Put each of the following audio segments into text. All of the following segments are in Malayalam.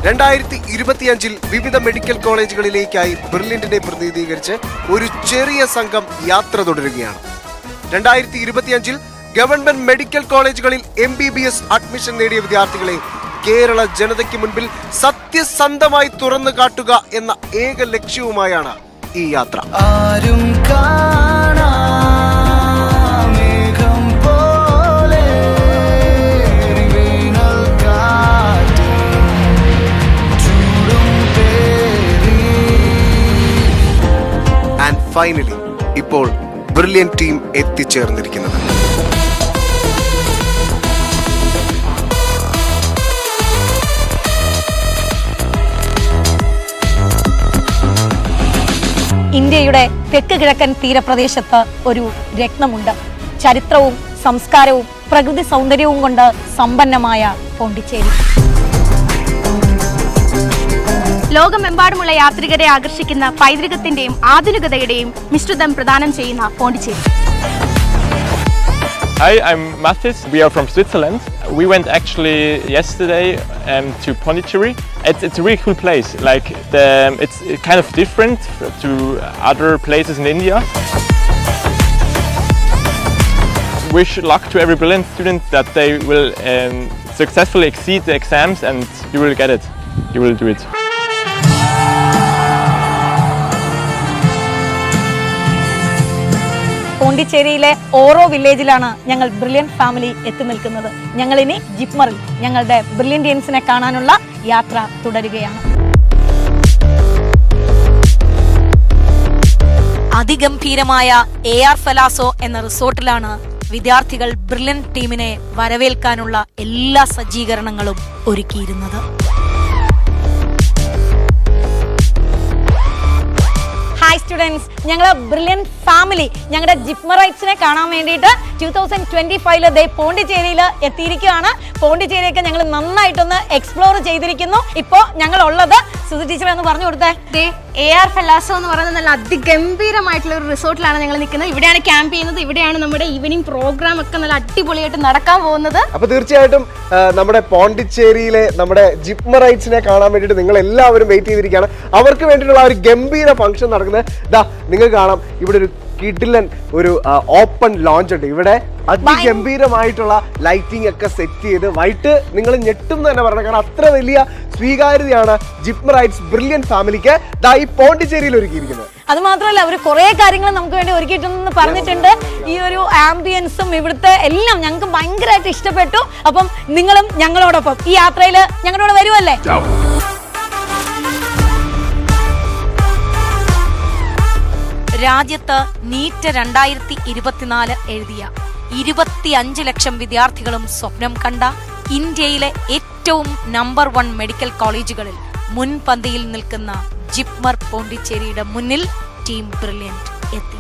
2025 വിവിധ മെഡിക്കൽ കോളേജുകളിലേക്കായി ബ്രില്യന്റിനെ പ്രതിനിധീകരിച്ച് ഒരു ചെറിയ സംഘം യാത്ര തുടരുകയാണ്. 2025 ഗവൺമെന്റ് മെഡിക്കൽ കോളേജുകളിൽ MBBS അഡ്മിഷൻ നേടിയ വിദ്യാർത്ഥികളെ കേരള ജനതയ്ക്ക് മുൻപിൽ സത്യസന്ധമായി തുറന്നു കാട്ടുക എന്ന ഏക ലക്ഷ്യവുമായാണ് ഈ യാത്ര. ഫൈനലി ഇപ്പോൾ ബ്രില്യൻ ടീം എത്തിച്ചേർന്നിരിക്കുന്നത്. ഇന്ത്യയുടെ തെക്ക് കിഴക്കൻ തീരപ്രദേശത്ത് ഒരു രത്നമുണ്ട്. ചരിത്രവും സംസ്കാരവും പ്രകൃതി സൗന്ദര്യവും കൊണ്ട് സമ്പന്നമായ പോണ്ടിച്ചേരി. ലോകമെമ്പാടുമുള്ള യാത്രികരെ ആകർഷിക്കുന്ന പൈതൃകത്തിന്റെയും ആധുനികതയുടെയും മിശ്രിതം പ്രദാനം ചെയ്യുന്ന Pondicherry. Hi, I'm Mathis. We are from Switzerland. We went actually yesterday to Pondicherry. It's a really cool place. Like it's kind of different to other places in India. Wish luck to every brilliant student that they will successfully exceed the exams and you will get it. You will do it. പോണ്ടിച്ചേരിയിലെ ഓരോ വില്ലേജിലാണ് ഞങ്ങൾ ബ്രില്യൻ ഫാമിലി എത്തി നിൽക്കുന്നത്. ഞങ്ങളിനി ജിപ്മറിൽ ഞങ്ങളുടെ ബ്രില്യന്റിയൻസിനെ കാണാനുള്ള യാത്ര തുടരുകയാണ്. അതിഗംഭീരമായ AR ഫെലാസോ എന്ന റിസോർട്ടിലാണ് വിദ്യാർത്ഥികൾ ബ്രില്യൻ ടീമിനെ വരവേൽക്കാനുള്ള എല്ലാ സജ്ജീകരണങ്ങളും ഒരുക്കിയിരുന്നത്. ഹായ് സ്റ്റുഡൻസ്, ഞങ്ങൾ ബ്രില്യൻ ഫാമിലി ഞങ്ങളുടെ ജിപ്മറൈറ്റ്സിനെ കാണാൻ വേണ്ടിയിട്ട് 2025 പോണ്ടിച്ചേരിയിൽ എത്തിയിരിക്കുകയാണ്. പോണ്ടിച്ചേരിയൊക്കെ ഞങ്ങൾ നന്നായിട്ടൊന്ന് എക്സ്പ്ലോർ ചെയ്തിരിക്കുന്നു. ഇപ്പോൾ ഞങ്ങൾ ഉള്ളത് സുധി ടീച്ചർ എന്ന് പറഞ്ഞു കൊടുത്തേ. AR ഫെലാസോ എന്ന് പറയുന്നത് നല്ല അതിഗംഭീരമായിട്ടുള്ള ഒരു റിസോർട്ടിലാണ് ഞങ്ങൾ നിൽക്കുന്നത്. ഇവിടെയാണ് ക്യാമ്പ് ചെയ്യുന്നത്. ഇവിടെയാണ് നമ്മുടെ ഈവനിങ് പ്രോഗ്രാം ഒക്കെ നല്ല അടിപൊളിയായിട്ട് നടക്കാൻ പോകുന്നത്. അപ്പൊ തീർച്ചയായിട്ടും നമ്മുടെ പോണ്ടിച്ചേരിയിലെ നമ്മുടെ ജിപ്മറൈറ്റ്സിനെ കാണാൻ വേണ്ടിയിട്ട് നിങ്ങൾ എല്ലാവരും വെയിറ്റ് ചെയ്തിരിക്കുകയാണ്. അവർക്ക് വേണ്ടിയിട്ടുള്ള ഒരു ഗംഭീര ഫംഗ്ഷൻ നടക്കുന്നത് നിങ്ങൾക്ക് കാണാം. ഇവിടെ ഒരു കിഡിലൻ ഒരു ഓപ്പൺ ലോഞ്ച് ഉണ്ട്. ഇവിടെ അതിഗംഭീരമായിട്ടുള്ള ലൈറ്റിംഗ് ഒക്കെ സെറ്റ് ചെയ്ത് വൈകിട്ട് നിങ്ങൾ ഞെട്ടും തന്നെ പറഞ്ഞു. കാരണം അത്ര വലിയ സ്വീകാര്യതയാണ് ജിപ്മറൈറ്റ്സ് ബ്രില്യൻ ഫാമിലിക്ക് ഈ പോണ്ടിച്ചേരിയിൽ ഒരുക്കിയിരിക്കുന്നത്. അത് മാത്രമല്ല, അവർ കുറെ കാര്യങ്ങൾ നമുക്ക് വേണ്ടി ഒരുക്കിയിട്ടുണ്ടെന്ന് പറഞ്ഞിട്ടുണ്ട്. ഈ ഒരു ആംബിയൻസും ഇവിടുത്തെ എല്ലാം ഞങ്ങൾക്ക് ഭയങ്കരമായിട്ട് ഇഷ്ടപ്പെട്ടു. അപ്പം നിങ്ങളും ഞങ്ങളോടൊപ്പം ഈ യാത്രയിൽ ഞങ്ങളോട് വരുമല്ലേ? രാജ്യത്ത് നീറ്റ് 2024 എഴുതിയ 25 ലക്ഷം വിദ്യാർത്ഥികളും സ്വപ്നം കണ്ട ഇന്ത്യയിലെ ഏറ്റവും നമ്പർ 1 മെഡിക്കൽ കോളേജുകളിൽ മുൻപന്തിയിൽ നിൽക്കുന്ന ജിപ്മർ പോണ്ടിച്ചേരിയുടെ മുന്നിൽ ടീം ബ്രില്യന്റ് എത്തി.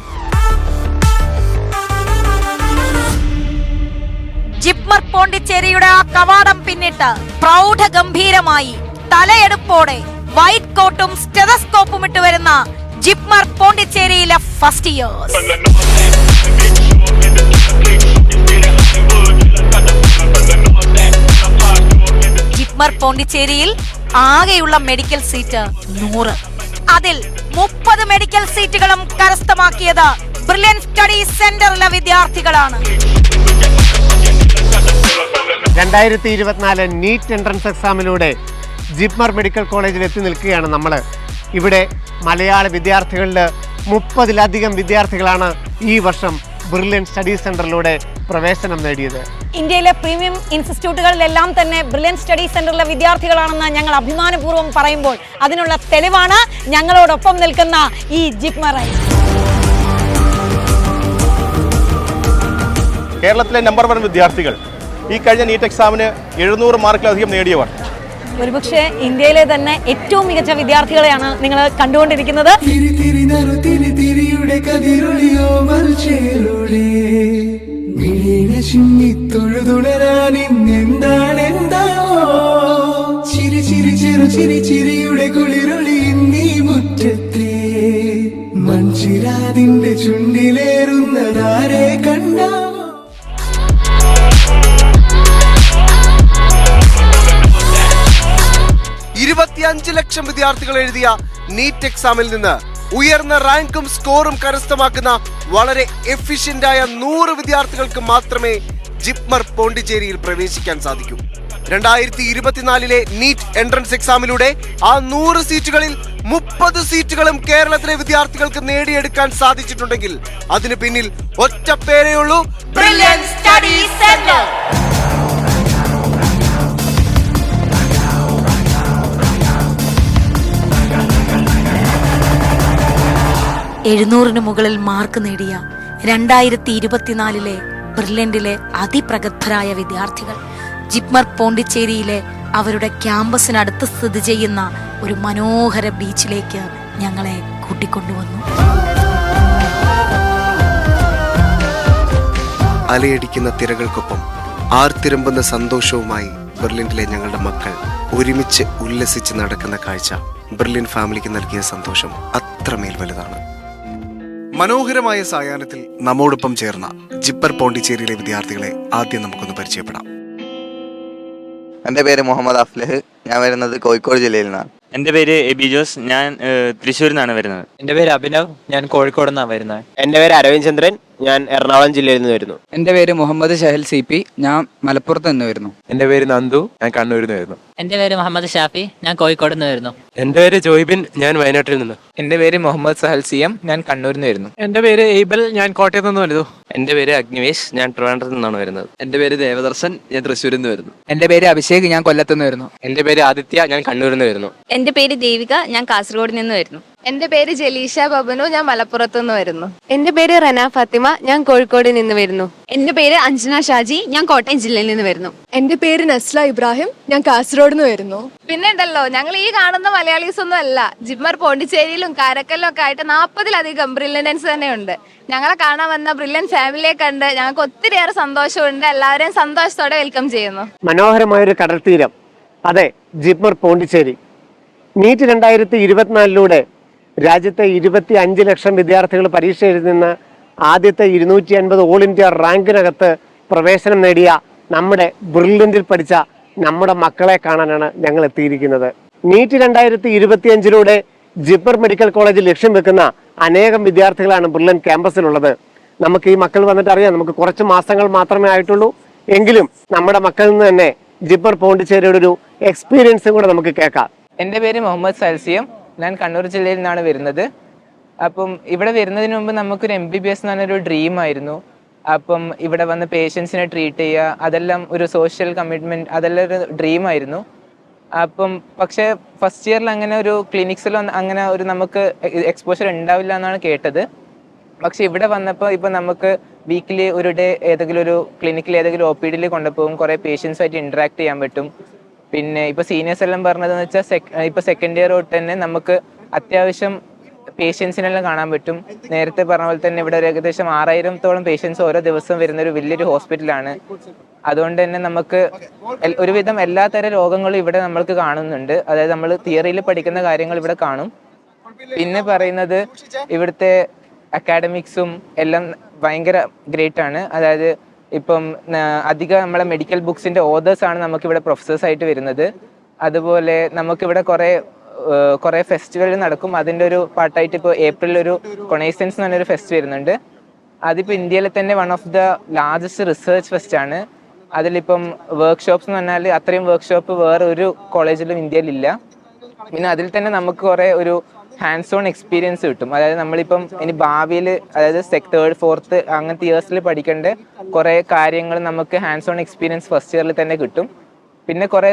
ജിപ്മർ പോണ്ടിച്ചേരിയുടെ ആ കവാടം പിന്നിട്ട് പ്രൗഢഗംഭീരമായി തലയെടുപ്പോടെ വൈറ്റ് കോട്ടും സ്റ്റെതസ്കോപ്പും ഇട്ട് വരുന്ന ജിപ്മർ പോണ്ടിച്ചേരിയിലെ ഫസ്റ്റ് ഇയേഴ്സ്. ജിപ്മർ പോണ്ടിച്ചേരിയിൽ ആകെയുള്ള മെഡിക്കൽ സീറ്റ് 100. അതിൽ 30 മെഡിക്കൽ സീറ്റുകളും കരസ്ഥമാക്കിയത് ബ്രില്യൻ സ്റ്റഡി സെന്ററിലെ വിദ്യാർത്ഥികളാണ്. 2024 നീറ്റ് എൻട്രൻസ് എക്സാമിലൂടെ ജിപ്മർ മെഡിക്കൽ കോളേജിൽ എത്തി നിൽക്കുകയാണ് നമ്മൾ. ഇവിടെ മലയാള വിദ്യാർത്ഥികളിൽ 30-ലധികം വിദ്യാർത്ഥികളാണ് ഈ വർഷം ബ്രില്യൻ സ്റ്റഡി സെന്ററിലൂടെ പ്രവേശനം നേടിയത്. ഇന്ത്യയിലെ പ്രീമിയം ഇൻസ്റ്റിറ്റ്യൂട്ടുകളിലെല്ലാം തന്നെ ബ്രില്യൻ സ്റ്റഡി സെന്ററിലെ വിദ്യാർത്ഥികളാണെന്ന് ഞങ്ങൾ അഭിമാനപൂർവ്വം പറയുമ്പോൾ അതിനുള്ള തെളിവാണ് ഞങ്ങളോടൊപ്പം നിൽക്കുന്ന ഈ ജിപ്മറൈറ്റ്. കേരളത്തിലെ നമ്പർ 1 വിദ്യാർത്ഥികൾ ഈ കഴിഞ്ഞ നീറ്റ് എക്സാമിന് 700 മാർക്കിലധികം നേടിയവർ. ഒരുപക്ഷെ ഇന്ത്യയിലെ തന്നെ ഏറ്റവും മികച്ച വിദ്യാർത്ഥികളെയാണ് നിങ്ങൾ കണ്ടുകൊണ്ടിരിക്കുന്നത്. മൺചിരാതിന്റെ ചുണ്ടിലേറുന്നതാരെ കണ്ട 25 ലക്ഷം വിദ്യാർത്ഥികൾ എഴുതിയ നീറ്റ് എക്സാമിൽ നിന്ന് ഉയർന്ന റാങ്കും സ്കോറും കരസ്ഥമാക്കുന്ന വളരെ എഫിഷ്യന്റ് ആയ 100 വിദ്യാർത്ഥികൾക്ക് മാത്രമേ ജിപ്മർ പോണ്ടിച്ചേരിയിൽ പ്രവേശിക്കാൻ സാധിക്കൂ. 2024 നീറ്റ് എൻട്രൻസ് എക്സാമിലൂടെ ആ 100 സീറ്റുകളിൽ 30 സീറ്റുകളും കേരളത്തിലെ വിദ്യാർത്ഥികൾക്ക് നേടിയെടുക്കാൻ സാധിച്ചിട്ടുണ്ടെങ്കിൽ അതിന് പിന്നിൽ ഒറ്റ പേരേ ഉള്ളൂ, ബ്രില്യൻറ്റ് സ്റ്റഡി സെന്റർ. എഴുന്നൂറിന് മുകളിൽ മാർക്ക് നേടിയ 2024 ബ്രില്യന്റിലെ അതിപ്രഗത്ഭരായ വിദ്യാർത്ഥികൾ ജിപ്മർ പോണ്ടിച്ചേരിയിലെ അവരുടെ ക്യാമ്പസിനടുത്ത് സ്ഥിതി ചെയ്യുന്ന ഒരു മനോഹര ബീച്ചിലേക്ക് ഞങ്ങളെ കൂട്ടിക്കൊണ്ടുവന്നു. അലയടിക്കുന്ന തിരകൾക്കൊപ്പം ആർത്തിരമ്പുന്ന സന്തോഷവുമായി ബെർലിനിലെ ഞങ്ങളുടെ മക്കൾ ഒരുമിച്ച് ഉല്ലസിച്ച് നടക്കുന്ന കാഴ്ച ബെർലിൻ ഫാമിലിക്ക് നൽകിയ സന്തോഷം അത്രമേൽ വലുതാണ്. മനോഹരമായ സായാഹ്നത്തിൽ നമ്മോടൊപ്പം ചേർന്ന ജിപ്മർ പോണ്ടിച്ചേരിയിലെ വിദ്യാർത്ഥികളെ ആദ്യം നമുക്കൊന്ന് പരിചയപ്പെടാം. എൻ്റെ പേര് മുഹമ്മദ് അഫ്ലഹ്. ഞാൻ വരുന്നത് കോഴിക്കോട് ജില്ലയിൽ നിന്നാണ്. എൻ്റെ പേര് എബി ജോസ്. ഞാൻ തൃശ്ശൂരിൽ നിന്നാണ് വരുന്നത്. എൻ്റെ പേര് അഭിനവ്. ഞാൻ കോഴിക്കോട് നിന്നാണ് വരുന്നത്. എൻ്റെ പേര് അരവിന്ദ് ചന്ദ്രൻ. ഞാൻ എറണാകുളം ജില്ലയിൽ നിന്ന് വരുന്നു. എൻ്റെ പേര് മുഹമ്മദ് ഷഹൽ CP. ഞാൻ മലപ്പുറത്ത് നിന്ന് വരുന്നു. എൻ്റെ പേര് നന്ദു. ഞാൻ കണ്ണൂരിൽ നിന്ന് വരുന്നു. എൻ്റെ പേര് മുഹമ്മദ് ഷാഫി. ഞാൻ കോഴിക്കോട് നിന്ന് വരുന്നു. എൻ്റെ പേര് ജോയ്ബിൻ. ഞാൻ വയനാട്ടിൽ നിന്ന്. എൻ്റെ പേര് മുഹമ്മദ് സഹൽ CM. ഞാൻ കണ്ണൂരിൽ നിന്ന് വരുന്നു. എൻ്റെ പേര് എയ്ബൽ. ഞാൻ കോട്ടയത്ത് നിന്ന് വരുന്നു. എൻ്റെ പേര് അഗ്നിവേശ്. ഞാൻ ട്രിവാൻഡ്രത്ത് നിന്നാണ് വരുന്നത്. എൻ്റെ പേര് ദേവദർശൻ. ഞാൻ തൃശ്ശൂരിൽ നിന്ന് വരുന്നു. എൻ്റെ പേര് അഭിഷേക്. ഞാൻ കൊല്ലത്ത് നിന്ന് വരുന്നു. എൻ്റെ പേര് ആദിത്യ. ഞാൻ കണ്ണൂരിൽ നിന്ന് വരുന്നു. എൻ്റെ പേര് ദേവിക. ഞാൻ കാസർഗോഡ് നിന്ന് വരുന്നു. എൻ്റെ പേര് ജലീഷ ബബനു. ഞാൻ മലപ്പുറത്ത് നിന്ന് വരുന്നു. എൻ്റെ പേര് റന ഫാത്തിമ. ഞാൻ കോഴിക്കോട് നിന്ന് വരുന്നു. എൻ്റെ പേര് അഞ്ജന ഷാജി. ഞാൻ കോട്ടയം ജില്ലയിൽ നിന്ന് വരുന്നു. എൻ്റെ പേര് നസ്ല ഇബ്രാഹിം. ഞാൻ കാസർഗോഡ് നിന്ന് വരുന്നു. പിന്നെ ഉണ്ടല്ലോ, ഞങ്ങൾ ഈ കാണുന്ന മലയാളീസ് ഒന്നും അല്ല. ജിപ്മർ പോണ്ടിച്ചേരിയിലും കാരക്കലിലും ഒക്കെ ആയിട്ട് 40-ലധികം ബ്രില്യൻസ് തന്നെയുണ്ട്. ഞങ്ങളെ കാണാൻ വന്ന ബ്രില്യൻ ഫാമിലിയെ കണ്ട് ഞങ്ങൾക്ക് ഒത്തിരിയേറെ സന്തോഷമുണ്ട്. എല്ലാവരെയും സന്തോഷത്തോടെ വെൽക്കം ചെയ്യുന്നു. മനോഹരമായൊരു കടൽത്തീരം, അതെ, ജിപ്മർ പോണ്ടിച്ചേരി. നീറ്റ് 2024 രാജ്യത്തെ 25 ലക്ഷം വിദ്യാർത്ഥികൾ പരീക്ഷ എഴുതുന്ന ആദ്യത്തെ 250 ഓൾ ഇന്ത്യ റാങ്കിനകത്ത് പ്രവേശനം നേടിയ നമ്മുടെ ബ്രില്യന്റിൽ പഠിച്ച നമ്മുടെ മക്കളെ കാണാനാണ് ഞങ്ങൾ എത്തിയിരിക്കുന്നത്. നീറ്റ് 2025 ജിപ്മർ മെഡിക്കൽ കോളേജിൽ ലക്ഷ്യം വെക്കുന്ന അനേകം വിദ്യാർത്ഥികളാണ് ബ്രില്യൻ ക്യാമ്പസിലുള്ളത്. നമുക്ക് ഈ മക്കൾ വന്നിട്ട് അറിയാം, നമുക്ക് കുറച്ച് മാസങ്ങൾ മാത്രമേ ആയിട്ടുള്ളൂ. എങ്കിലും നമ്മുടെ മക്കളിൽ നിന്ന് തന്നെ ജിപ്മർ പോണ്ടിച്ചേരിയുടെ ഒരു എക്സ്പീരിയൻസും കൂടെ നമുക്ക് കേൾക്കാം. എൻ്റെ പേര് മുഹമ്മദ് സൽസിയം. ഞാൻ കണ്ണൂർ ജില്ലയിൽ നിന്നാണ് വരുന്നത്. അപ്പം ഇവിടെ വരുന്നതിന് മുമ്പ് നമുക്കൊരു MBBS എന്ന് പറഞ്ഞൊരു ഡ്രീം ആയിരുന്നു. അപ്പം ഇവിടെ വന്ന് പേഷ്യൻസിനെ ട്രീറ്റ് ചെയ്യുക, അതെല്ലാം ഒരു സോഷ്യൽ കമ്മിറ്റ്മെൻറ്റ്, അതെല്ലാം ഒരു ഡ്രീം ആയിരുന്നു. അപ്പം പക്ഷേ ഫസ്റ്റ് ഇയറിൽ അങ്ങനെ ഒരു ക്ലിനിക്സിലോ അങ്ങനെ ഒരു നമുക്ക് എക്സ്പോഷർ ഉണ്ടാവില്ല എന്നാണ് കേട്ടത്. പക്ഷെ ഇവിടെ വന്നപ്പോൾ ഇപ്പം നമുക്ക് വീക്കിലി ഒരു ഡേ ഏതെങ്കിലും ഒരു ക്ലിനിക്കിൽ ഏതെങ്കിലും OPDയിൽ കൊണ്ടുപോകും, കുറേ പേഷ്യൻസുമായിട്ട് ഇൻറ്ററാക്ട് ചെയ്യാൻ പറ്റും. പിന്നെ ഇപ്പോൾ സീനിയേഴ്സ് എല്ലാം പറഞ്ഞതെന്ന് വെച്ചാൽ ഇപ്പോൾ സെക്കൻഡ് ഇയർ തൊട്ട് തന്നെ നമുക്ക് അത്യാവശ്യം പേഷ്യൻസിനെല്ലാം കാണാൻ പറ്റും. നേരത്തെ പറഞ്ഞ പോലെ തന്നെ ഇവിടെ ഒരു ഏകദേശം 6000-ഓളം പേഷ്യൻസ് ഓരോ ദിവസവും വരുന്നൊരു വലിയൊരു ഹോസ്പിറ്റലാണ്. അതുകൊണ്ട് തന്നെ നമുക്ക് ഒരുവിധം എല്ലാത്തരം രോഗങ്ങളും ഇവിടെ നമ്മൾക്ക് കാണുന്നുണ്ട്. അതായത് നമ്മൾ തിയറിയിൽ പഠിക്കുന്ന കാര്യങ്ങൾ ഇവിടെ കാണും. പിന്നെ പറയുന്നത് ഇവിടുത്തെ അക്കാഡമിക്സും എല്ലാം ഭയങ്കര ഗ്രേറ്റ് ആണ്. അതായത് ഇപ്പം അധികം നമ്മളെ മെഡിക്കൽ ബുക്സിൻ്റെ ഓതേഴ്സാണ് നമുക്കിവിടെ പ്രൊഫസേഴ്സായിട്ട് വരുന്നത്. അതുപോലെ നമുക്കിവിടെ കുറേ ഫെസ്റ്റിവൽ നടക്കും. അതിൻ്റെ ഒരു പാർട്ടായിട്ട് ഇപ്പോൾ ഏപ്രിൽ ഒരു കൊണൈസൻസ് എന്ന് പറഞ്ഞൊരു ഫെസ്റ്റ് വരുന്നുണ്ട്. അതിപ്പോൾ ഇന്ത്യയിലെ തന്നെ one of the largest research fest ആണ്. അതിലിപ്പം വർക്ക്ഷോപ്സ് എന്ന് പറഞ്ഞാൽ അത്രയും വർക്ക്ഷോപ്പ് വേറെ ഒരു കോളേജിലും ഇന്ത്യയിലില്ല. പിന്നെ അതിൽ തന്നെ നമുക്ക് കുറേ ഒരു ഹാൻഡ്സ് ഓൺ എക്സ്പീരിയൻസ് കിട്ടും. അതായത് നമ്മളിപ്പം ഇനി ഭാവിയിൽ, അതായത് 3rd, 4th അങ്ങനത്തെ ഇയേഴ്സിൽ പഠിക്കേണ്ട കുറേ കാര്യങ്ങൾ നമുക്ക് ഹാൻഡ്സ് ഓൺ എക്സ്പീരിയൻസ് ഫസ്റ്റ് ഇയറിൽ തന്നെ കിട്ടും. പിന്നെ കുറേ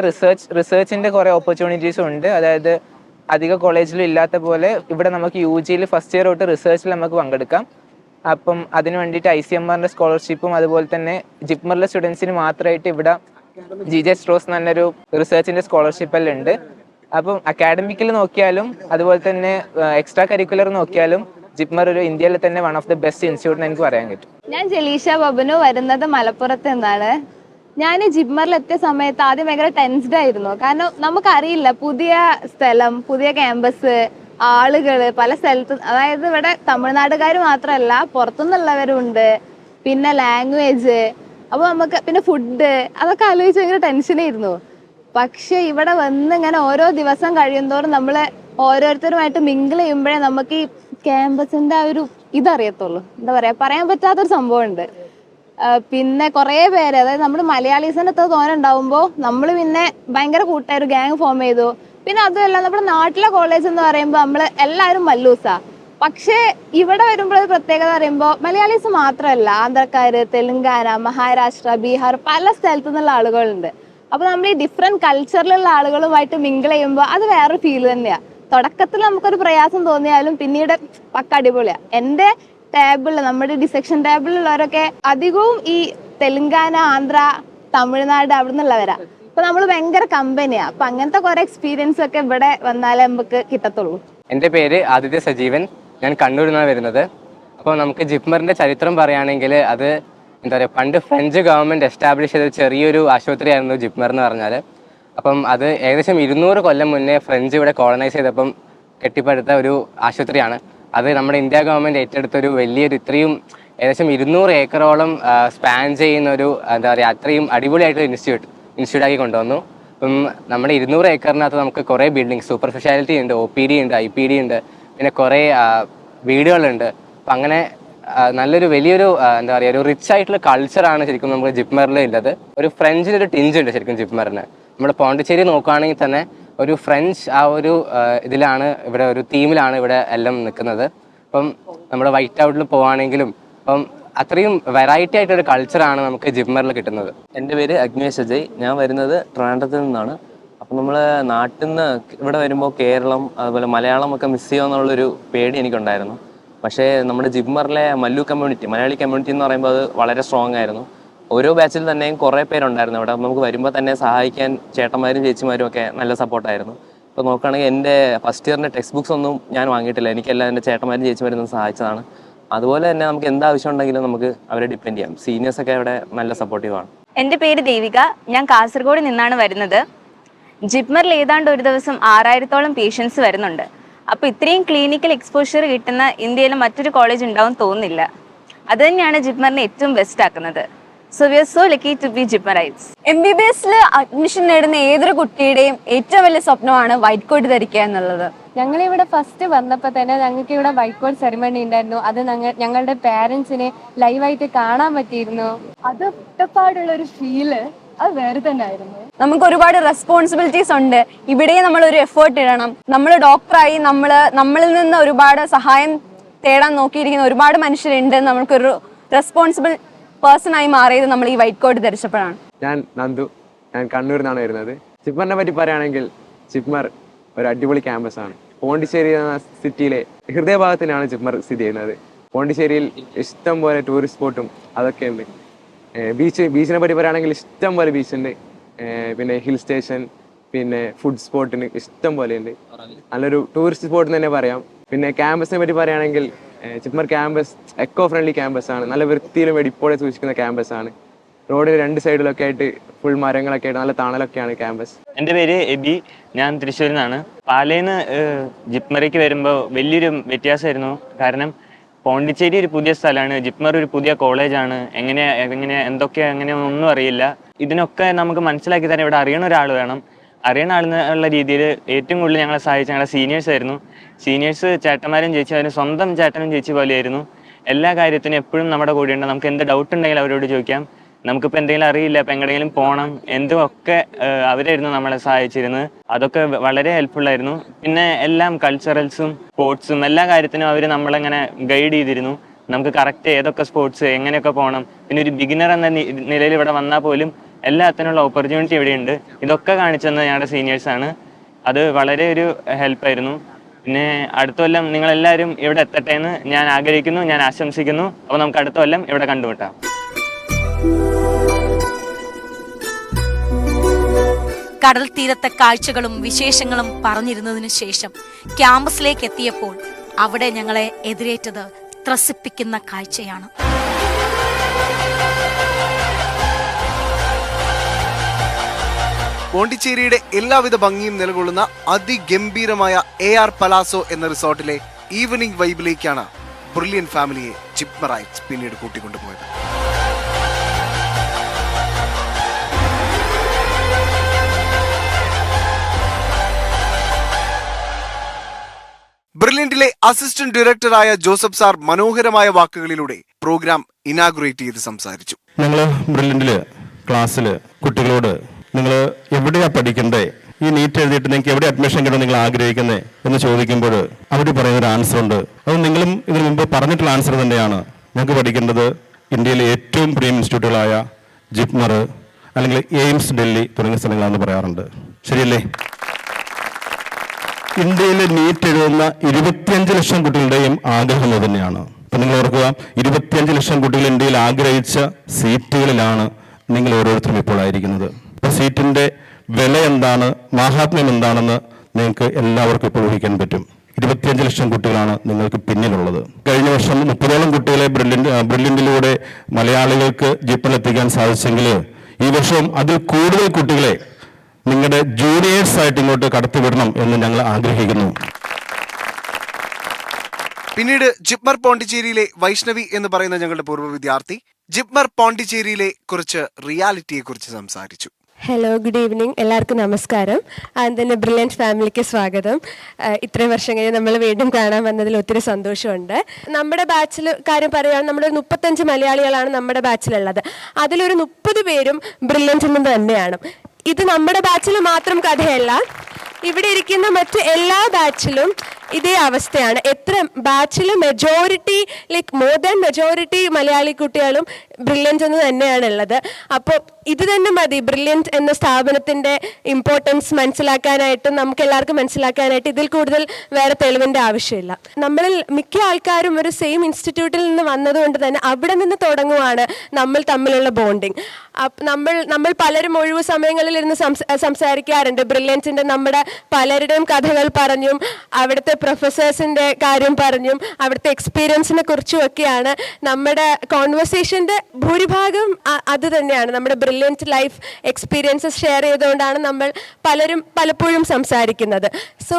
റിസർച്ചിൻ്റെ കുറേ ഓപ്പർച്യൂണിറ്റീസും ഉണ്ട്. അതായത് അധിക കോളേജിലും ഇല്ലാത്ത പോലെ ഇവിടെ നമുക്ക് UGയിൽ ഫസ്റ്റ് ഇയർ തൊട്ട് റിസർച്ചിൽ നമുക്ക് പങ്കെടുക്കാം. അപ്പം അതിന് വേണ്ടിയിട്ട് ICMRൻ്റെ സ്കോളർഷിപ്പും അതുപോലെ തന്നെ ജിപ്മറിലെ സ്റ്റുഡൻസിന് മാത്രമായിട്ട് ഇവിടെ GJ സ്ട്രോസ് എന്ന് പറഞ്ഞൊരു റിസർച്ചിൻ്റെ സ്കോളർഷിപ്പെല്ലാം ഉണ്ട്. അപ്പം അക്കാഡമിക്കിൽ നോക്കിയാലും അതുപോലെ തന്നെ എക്സ്ട്രാ കരിക്കുലർ നോക്കിയാലും ജിപ്മർ ഒരു ഇന്ത്യയിലെ തന്നെ one of the best institute എന്ന് എനിക്ക് പറയാൻ പറ്റും. ഞാൻ ജലീഷ ബബനു, വരുന്നത് മലപ്പുറത്ത് നിന്നാണ്. ഞാൻ ജിപ്മറിൽ എത്തിയ സമയത്ത് ആദ്യം ഭയങ്കര ടെൻസ്ഡ് ആയിരുന്നു. കാരണം നമുക്കറിയില്ല, പുതിയ സ്ഥലം, പുതിയ ക്യാമ്പസ്, ആളുകൾ പല സ്ഥലത്ത്, അതായത് ഇവിടെ തമിഴ്നാട്ടുകാർ മാത്രമല്ല പുറത്തുനിന്നുള്ളവരും ഉണ്ട്. പിന്നെ ലാംഗ്വേജ്, അപ്പോൾ നമുക്ക് പിന്നെ ഫുഡ്, അതൊക്കെ ആലോചിച്ച് ഭയങ്കര ടെൻഷനായിരുന്നു. പക്ഷെ ഇവിടെ വന്ന് ഇങ്ങനെ ഓരോ ദിവസം കഴിയുന്തോറും നമ്മൾ ഓരോരുത്തരുമായിട്ട് മിങ്കിൾ ചെയ്യുമ്പോഴേ നമുക്ക് ഈ ക്യാമ്പസിന്റെ ആ ഒരു ഇതറിയത്തുള്ളൂ. എന്താ പറയാ, പറയാൻ പറ്റാത്തൊരു സംഭവമുണ്ട്. പിന്നെ കുറേ പേര്, അതായത് നമ്മൾ മലയാളീസിന്റെ അത്ര തോനെ ഉണ്ടാവുമ്പോൾ നമ്മൾ പിന്നെ ഭയങ്കര കൂട്ടായൊരു ഗ്യാങ് ഫോം ചെയ്തു. പിന്നെ അതുമല്ല, നമ്മുടെ നാട്ടിലെ കോളേജ് എന്ന് പറയുമ്പോൾ നമ്മൾ എല്ലാവരും മല്ലൂസാ. പക്ഷേ ഇവിടെ വരുമ്പോൾ ഒരു പ്രത്യേകത പറയുമ്പോൾ മലയാളീസ് മാത്രമല്ല, ആന്ധ്രക്കാര്, തെലുങ്കാന, മഹാരാഷ്ട്ര, ബീഹാർ, പല സ്ഥലത്തു നിന്നുള്ള ആളുകളുണ്ട്. അപ്പൊ നമ്മൾ ഈ ഡിഫറെന്റ് കൾച്ചറിലുള്ള ആളുകളുമായിട്ട് മിങ്കിൾ ചെയ്യുമ്പോൾ അത് വേറൊരു ഫീൽ തന്നെയാണ്. തുടക്കത്തിൽ നമുക്കൊരു പ്രയാസം തോന്നിയാലും പിന്നീട് പക്ക അടിപൊളിയാ. എൻ്റെ ടേബിളിൽ, നമ്മുടെ ഡിസെക്ഷൻ ടേബിളിലുള്ളവരൊക്കെ അധികവും ഈ തെലുങ്കാന, ആന്ധ്ര, തമിഴ്നാട് അവിടെ നിന്നുള്ളവരാ. അപ്പൊ നമ്മൾ ഭയങ്കര കമ്പനിയാ. അപ്പൊ അങ്ങനത്തെ കുറെ എക്സ്പീരിയൻസ് ഒക്കെ ഇവിടെ വന്നാലേ നമുക്ക് കിട്ടത്തുള്ളൂ. എൻ്റെ പേര് ആദിത്യ സജീവൻ, ഞാൻ കണ്ണൂരിൽ നിന്നാണ് വരുന്നത്. അപ്പോൾ നമുക്ക് ജിപ്മറിൻ്റെ ചരിത്രം പറയുകയാണെങ്കിൽ അത് എന്താ പറയുക, പണ്ട് ഫ്രഞ്ച് ഗവൺമെൻറ് എസ്റ്റാബ്ലിഷ് ചെയ്ത ചെറിയൊരു ആശുപത്രിയായിരുന്നു ജിപ്മർ എന്ന് പറഞ്ഞാൽ. അപ്പം അത് ഏകദേശം 200 കൊല്ലം മുന്നേ ഫ്രഞ്ച് ഇവിടെ കോളനൈസ് ചെയ്തപ്പം കെട്ടിപ്പടുത്ത ഒരു ആശുപത്രിയാണ്. അത് നമ്മുടെ ഇന്ത്യ ഗവൺമെൻറ് ഏറ്റെടുത്തൊരു വലിയൊരു, ഇത്രയും ഏകദേശം 200 ഏക്കറോളം സ്പാൻ ചെയ്യുന്ന ഒരു എന്താ പറയുക, അത്രയും അടിപൊളിയായിട്ടൊരു ഇൻസ്റ്റിറ്റ്യൂട്ടാക്കി കൊണ്ടുവന്നു. അപ്പം നമ്മുടെ 200 ഏക്കറിനകത്ത് നമുക്ക് കുറേ ബിൽഡിംഗ്, സൂപ്പർ സ്പെഷ്യാലിറ്റി ഉണ്ട്, OPD ഉണ്ട്, IPD ഉണ്ട്, പിന്നെ കുറേ വീടുകളുണ്ട്. അപ്പം അങ്ങനെ നല്ലൊരു വലിയൊരു എന്താ പറയുക, ഒരു റിച്ച് ആയിട്ടുള്ള കൾച്ചറാണ് ശരിക്കും നമുക്ക് ജിപ്മറിൽ ഉള്ളത്. ഒരു ഫ്രഞ്ചിനൊരു ടിഞ്ച് ഉണ്ട് ശരിക്കും ജിപ്മറിന്. നമ്മുടെ പോണ്ടിച്ചേരി നോക്കുകയാണെങ്കിൽ തന്നെ ഒരു ഫ്രഞ്ച് ആ ഒരു ഇതിലാണ് ഇവിടെ, ഒരു തീമിലാണ് ഇവിടെ എല്ലാം നിൽക്കുന്നത്. അപ്പം നമ്മുടെ വൈറ്റ് ഔട്ടിൽ പോവുകയാണെങ്കിലും അപ്പം അത്രയും വെറൈറ്റി ആയിട്ടൊരു കൾച്ചറാണ് നമുക്ക് ജിപ്മറിൽ കിട്ടുന്നത്. എൻ്റെ പേര് അഗ്നേഷ് അജയ്, ഞാൻ വരുന്നത് ട്രിവാൻഡ്രത്തിൽ നിന്നാണ്. അപ്പം നമ്മൾ നാട്ടിൽ നിന്ന് ഇവിടെ വരുമ്പോൾ കേരളം അതുപോലെ മലയാളം ഒക്കെ മിസ് ചെയ്യുമെന്നുള്ളൊരു പേടി എനിക്കുണ്ടായിരുന്നു. പക്ഷേ നമ്മുടെ ജിപ്മറിലെ മല്ലു കമ്മ്യൂണിറ്റി, മലയാളി കമ്മ്യൂണിറ്റി എന്ന് പറയുമ്പോൾ അത് വളരെ സ്ട്രോങ് ആയിരുന്നു. ഓരോ ബാച്ചിൽ തന്നെയും കുറേ പേരുണ്ടായിരുന്നു അവിടെ. നമുക്ക് വരുമ്പോൾ തന്നെ സഹായിക്കാൻ ചേട്ടന്മാരും ചേച്ചിമാരും ഒക്കെ നല്ല സപ്പോർട്ടായിരുന്നു. ഇപ്പോൾ നോക്കുകയാണെങ്കിൽ എൻ്റെ ഫസ്റ്റ് ഇയറിൻ്റെ ടെക്സ്റ്റ് ബുക്സ് ഒന്നും ഞാൻ വാങ്ങിയിട്ടില്ല, എനിക്കെല്ലാം എൻ്റെ ചേട്ടന്മാരും ചേച്ചിമാരും സഹായിച്ചതാണ്. അതുപോലെ തന്നെ നമുക്ക് എന്താവശ്യം ഉണ്ടെങ്കിലും നമുക്ക് അവരെ ഡിപ്പെൻഡ് ചെയ്യാം. സീനിയേഴ്സൊക്കെ അവിടെ നല്ല സപ്പോർട്ടീവാണ്. എൻ്റെ പേര് ദേവിക, ഞാൻ കാസർഗോഡ് നിന്നാണ് വരുന്നത്. ജിപ്മറിൽ ഏതാണ്ട് ഒരു ദിവസം 6000-ഓളം പേഷ്യൻസ് വരുന്നുണ്ട്. അപ്പോൾ ഇത്രയും ക്ലിനിക്കൽ എക്സ്പോഷർ കിട്ടുന്ന ഇന്ത്യയിൽ മറ്റൊരു കോളേജ് ഉണ്ടാവും തോന്നുന്നില്ല. അത് തന്നെയാണ് ജിപ്മറിനെ ഏറ്റവും ബെസ്റ്റ് ആക്കുന്നത്. So we are so lucky to be Jipmarites. MBBS-ൽ അഡ്മിഷൻ നേടുന്ന ഏതൊരു കുട്ടിയുടെയും ഏറ്റവും വലിയ സ്വപ്നമാണ് വൈറ്റ് കോട്ട് ധരിക്കുക എന്നുള്ളത്. ഞങ്ങളിവിടെ ഫസ്റ്റ് വന്നപ്പോൾ തന്നെ ഞങ്ങൾക്ക് ഇവിടെ വൈറ്റ് കോട്ട് സെറിമണി ഉണ്ടായിരുന്നു. അത് ഞങ്ങളുടെ പാരൻസിനെ ലൈവായിട്ട് കാണാൻ പറ്റിയിരുന്നു. അത് ഒറ്റപ്പാടുള്ള ഒരു ഫീല് അത് വേറെ തന്നെ ആയിരുന്നു. നമുക്ക് ഒരുപാട് റെസ്പോൺസിബിലിറ്റീസ് ഉണ്ട്. ഇവിടെയും നമ്മൾ ഒരു എഫേർട്ട് ഇടണം. നമ്മൾ ഡോക്ടറായി നമ്മളിൽ നിന്ന് ഒരുപാട് സഹായം തേടാൻ നോക്കിയിരിക്കുന്ന ഒരുപാട് മനുഷ്യരുണ്ട്. നമുക്കൊരു റെസ്പോൺസിബിൾ പേഴ്സണായി മാറിയത് നമ്മൾ ഈ വൈറ്റ് കോട്ട് ധരിച്ചപ്പോഴാണ്. ഞാൻ നന്ദു, ഞാൻ കണ്ണൂരിൽ നിന്നാണ് വരുന്നത്. ജിപ്മറിനെ പറ്റി പറയുകയാണെങ്കിൽ ജിപ്മർ ഒരു അടിപൊളി ക്യാമ്പസാണ്. പോണ്ടിച്ചേരി എന്ന സിറ്റിയിലെ ഹൃദയഭാഗത്തിലാണ് ജിപ്മർ സ്ഥിതി ചെയ്യുന്നത്. പോണ്ടിച്ചേരിയിൽ ഇഷ്ടം പോലെ ടൂറിസ്റ്റ് സ്പോട്ടും അതൊക്കെ ഉണ്ട്. ബീച്ചിനെ പറ്റി പറയുകയാണെങ്കിൽ ഇഷ്ടം പോലെ ബീച്ചുണ്ട്. പിന്നെ ഹിൽ സ്റ്റേഷൻ, പിന്നെ ഫുഡ് സ്പോട്ടിന് ഇഷ്ടം പോലെ ഉണ്ട്. നല്ലൊരു ടൂറിസ്റ്റ് സ്പോട്ട് തന്നെ പറയാം. പിന്നെ ക്യാമ്പസിനെ പറ്റി പറയുകയാണെങ്കിൽ ജിപ്മർ ക്യാമ്പസ് എക്കോ ഫ്രണ്ട്ലി ക്യാമ്പസാണ്. നല്ല വൃത്തിയിലും വെടിപ്പോടെ സൂക്ഷിക്കുന്ന ക്യാമ്പസാണ്. റോഡിന് 2 സൈഡിലൊക്കെ ആയിട്ട് ഫുൾ മരങ്ങളൊക്കെ ആയിട്ട് നല്ല തണലൊക്കെയാണ് ക്യാമ്പസ്. എൻ്റെ പേര് എബി, ഞാൻ തൃശ്ശൂരിൽ നിന്നാണ്. പാലയിന്ന് ജിപ്മറിലേക്ക് വരുമ്പോൾ വലിയൊരു വ്യത്യാസമായിരുന്നു. കാരണം പോണ്ടിച്ചേരി ഒരു പുതിയ സ്ഥലമാണ്, ജിപ്മർ ഒരു പുതിയ കോളേജാണ്. എങ്ങനെ ഒന്നും അറിയില്ല. ഇതിനൊക്കെ നമുക്ക് മനസ്സിലാക്കി തരാൻ ഇവിടെ അറിയണ ഒരാൾ വേണം. അറിയണ ആളെന്നുള്ള രീതിയിൽ ഏറ്റവും കൂടുതൽ ഞങ്ങളെ സഹായിച്ച ഞങ്ങളുടെ സീനിയേഴ്സ് ആയിരുന്നു. സീനിയേഴ്സ് ചേട്ടന്മാരും ചേച്ചിമാരും സ്വന്തം ചേട്ടനും ചേച്ചി പോലെയായിരുന്നു. എല്ലാ കാര്യത്തിനും എപ്പോഴും നമ്മുടെ കൂടെയുണ്ട്. നമുക്ക് എന്ത് ഡൗട്ട് ഉണ്ടെങ്കിലും അവരോട് ചോദിക്കാം. നമുക്കിപ്പോൾ എന്തെങ്കിലും അറിയില്ല, ഇപ്പം എങ്ങടെയെങ്കിലും പോകണം, എന്തുമൊക്കെ അവരായിരുന്നു നമ്മളെ സഹായിച്ചിരുന്നത്. അതൊക്കെ വളരെ ഹെൽപ്ഫുള്ളായിരുന്നു. പിന്നെ എല്ലാം കൾച്ചറൽസും സ്പോർട്സും എല്ലാ കാര്യത്തിനും അവർ നമ്മളെങ്ങനെ ഗൈഡ് ചെയ്തിരുന്നു. നമുക്ക് കറക്റ്റ് ഏതൊക്കെ സ്പോർട്സ് എങ്ങനെയൊക്കെ പോകണം. പിന്നെ ഒരു ബിഗിനർ എന്ന നിലയിൽ ഇവിടെ വന്നാൽ പോലും എല്ലാത്തിനുള്ള ഓപ്പർച്യൂണിറ്റി ഇവിടെയുണ്ട്. ഇതൊക്കെ കാണിച്ചെന്ന് ഞങ്ങളുടെ സീനിയേഴ്സാണ്. അത് വളരെ ഒരു ഹെൽപ്പായിരുന്നു. പിന്നെ അടുത്ത കൊല്ലം നിങ്ങളെല്ലാവരും ഇവിടെ എത്തട്ടെ എന്ന് ഞാൻ ആഗ്രഹിക്കുന്നു, ഞാൻ ആശംസിക്കുന്നു. അപ്പോൾ നമുക്ക് അടുത്ത കൊല്ലം ഇവിടെ കണ്ടുമുട്ടാം. കടൽ തീരത്തെ കാഴ്ചകളും വിശേഷങ്ങളും പറഞ്ഞിരുന്നതിനു ശേഷം ക്യാമ്പസിലേക്ക് എത്തിയപ്പോൾ അവിടെ ഞങ്ങളെ എതിരേറ്റത് ത്രസിപ്പിക്കുന്ന കാഴ്ചയാണ്. പോണ്ടിച്ചേരിയുടെ എല്ലാവിധ ഭംഗിയും നിലകൊള്ളുന്ന അതിഗംഭീരമായ AR പലാസോ എന്ന റിസോർട്ടിലെ ഈവനിംഗ് വൈബിലേക്കാണ് ബ്രില്യൻ ഫാമിലിയെ ജിപ്മറൈറ്റ്സ് പിന്നീട് കൂട്ടിക്കൊണ്ടുപോയത്. ബ്രില്യന്റിലെ അസിസ്റ്റന്റ് ഡയറക്ടറായ ജോസഫ് സാർ മനോഹരമായ വാക്കുകളിലൂടെ പ്രോഗ്രാം ഇനാഗുറേറ്റ് ചെയ്ത് സംസാരിച്ചു. നിങ്ങൾ ബ്രില്യന്റില് ക്ലാസ്സില് കുട്ടികളോട് നിങ്ങൾ എവിടെയാ പഠിക്കണ്ടേ, ഈ നീറ്റ് എഴുതിയിട്ട് നിങ്ങൾക്ക് എവിടെ അഡ്മിഷൻ കിട്ടും നിങ്ങൾ ആഗ്രഹിക്കുന്നത് എന്ന് ചോദിക്കുമ്പോൾ അവർ പറയുന്നൊരു ആൻസർ ഉണ്ട്. അത് നിങ്ങളും ഇതിനു മുമ്പ് പറഞ്ഞിട്ടുള്ള ആൻസർ തന്നെയാണ്. ഞങ്ങൾക്ക് പഠിക്കേണ്ടത് ഇന്ത്യയിലെ ഏറ്റവും പ്രീമിയം ഇൻസ്റ്റിറ്റ്യൂട്ടുകളായ ജിപ്മർ അല്ലെങ്കിൽ എയിംസ് ഡൽഹി തുടങ്ങിയ സ്ഥലങ്ങളാണെന്ന് പറയാറുണ്ട്. ശരിയല്ലേ? ഇന്ത്യയിലെ നീറ്റ് എഴുതുന്ന 25 ലക്ഷം കുട്ടികളുടെയും ആഗ്രഹം അത് തന്നെയാണ്. അപ്പം നിങ്ങൾ ഓർക്കുക, 25 ലക്ഷം കുട്ടികൾ ഇന്ത്യയിൽ ആഗ്രഹിച്ച സീറ്റുകളിലാണ് നിങ്ങൾ ഓരോരുത്തരും ഇപ്പോൾ ആയിരിക്കുന്നത്. അപ്പോൾ സീറ്റിൻ്റെ വില എന്താണ്, മാഹാത്മ്യം എന്താണെന്ന് നിങ്ങൾക്ക് എല്ലാവർക്കും ഇപ്പോൾ ഊഹിക്കാൻ പറ്റും. 25 ലക്ഷം കുട്ടികളാണ് നിങ്ങൾക്ക് പിന്നിലുള്ളത്. കഴിഞ്ഞ വർഷം 30ഓളം കുട്ടികളെ ബ്രില്യന്റിലൂടെ മലയാളികൾക്ക് ജിപ്മറിലെത്തിക്കാൻ സാധിച്ചെങ്കിൽ ഈ വർഷവും അതിൽ കൂടുതൽ കുട്ടികളെ നിങ്ങളുടെ ജൂനിയേഴ്സ് ആയിട്ട് ഇങ്ങോട്ട് കടത്തിവിടണം എന്ന് ഞങ്ങൾ ആഗ്രഹിക്കുന്നു. പിന്നീട് ജിപ്മർ പോണ്ടിച്ചേരിയിലെ വൈഷ്ണവി എന്ന് പറയുന്ന ഞങ്ങളുടെ പൂർവ്വ വിദ്യാർത്ഥി ജിപ്മർ പോണ്ടിച്ചേരിയിലെ കുറിച്ച് റിയാലിറ്റിയെ കുറിച്ച് സംസാരിച്ചു. Hello, good evening. എല്ലാവർക്കും നമസ്കാരം. അതിൻ്റെ ബ്രില്യൻറ്റ് ഫാമിലിക്ക് സ്വാഗതം. ഇത്രയും വർഷം കഴിഞ്ഞ് നമ്മൾ വീണ്ടും കാണാൻ വന്നതിൽ ഒത്തിരി സന്തോഷമുണ്ട്. നമ്മുടെ ബാച്ചിൽ കാര്യം പറയുകയാണെങ്കിൽ നമ്മുടെ 35 മലയാളികളാണ് നമ്മുടെ ബാച്ചിലുള്ളത്. അതിലൊരു 30 പേരും ബ്രില്യൻറ്റിൽ നിന്ന് തന്നെയാണ്. ഇത് നമ്മുടെ ബാച്ചിൽ മാത്രം കഥയല്ല, ഇവിടെ ഇരിക്കുന്ന മറ്റ് എല്ലാ ബാച്ചിലും ഇതേ അവസ്ഥയാണ്. എത്ര ബാച്ചിൽ majority more than majority Malayali കുട്ടികളും ബ്രില്യൻറ്റ് എന്ന് തന്നെയാണ് ഉള്ളത്. അപ്പോൾ ഇത് തന്നെ മതി ബ്രില്യൻറ്റ് എന്ന സ്ഥാപനത്തിൻ്റെ ഇമ്പോർട്ടൻസ് മനസ്സിലാക്കാനായിട്ടും നമുക്ക് എല്ലാവർക്കും മനസ്സിലാക്കാനായിട്ട്. ഇതിൽ കൂടുതൽ വേറെ തെളിവിൻ്റെ ആവശ്യമില്ല. നമ്മളിൽ മിക്ക ആൾക്കാരും ഒരു സെയിം ഇൻസ്റ്റിറ്റ്യൂട്ടിൽ നിന്ന് വന്നതുകൊണ്ട് തന്നെ അവിടെ നിന്ന് തുടങ്ങുവാണ് നമ്മൾ തമ്മിലുള്ള ബോണ്ടിങ്. നമ്മൾ പലരും ഒഴിവു സമയങ്ങളിൽ ഇരുന്ന് സംസാരിക്കാറുണ്ട്. ബ്രില്യൻറ്റിൻ്റെ നമ്മുടെ പലരുടെയും കഥകൾ പറഞ്ഞും അവിടുത്തെ പ്രൊഫസേഴ്സിൻ്റെ കാര്യം പറഞ്ഞും അവിടുത്തെ എക്സ്പീരിയൻസിനെ കുറിച്ചുമൊക്കെയാണ് നമ്മുടെ കോൺവെർസേഷൻ്റെ ഭൂരിഭാഗം അത് തന്നെയാണ്. നമ്മുടെ ബ്രില്യൻറ്റ് ലൈഫ് എക്സ്പീരിയൻസസ് ഷെയർ ചെയ്തുകൊണ്ടാണ് നമ്മൾ പലപ്പോഴും സംസാരിക്കുന്നത്. സോ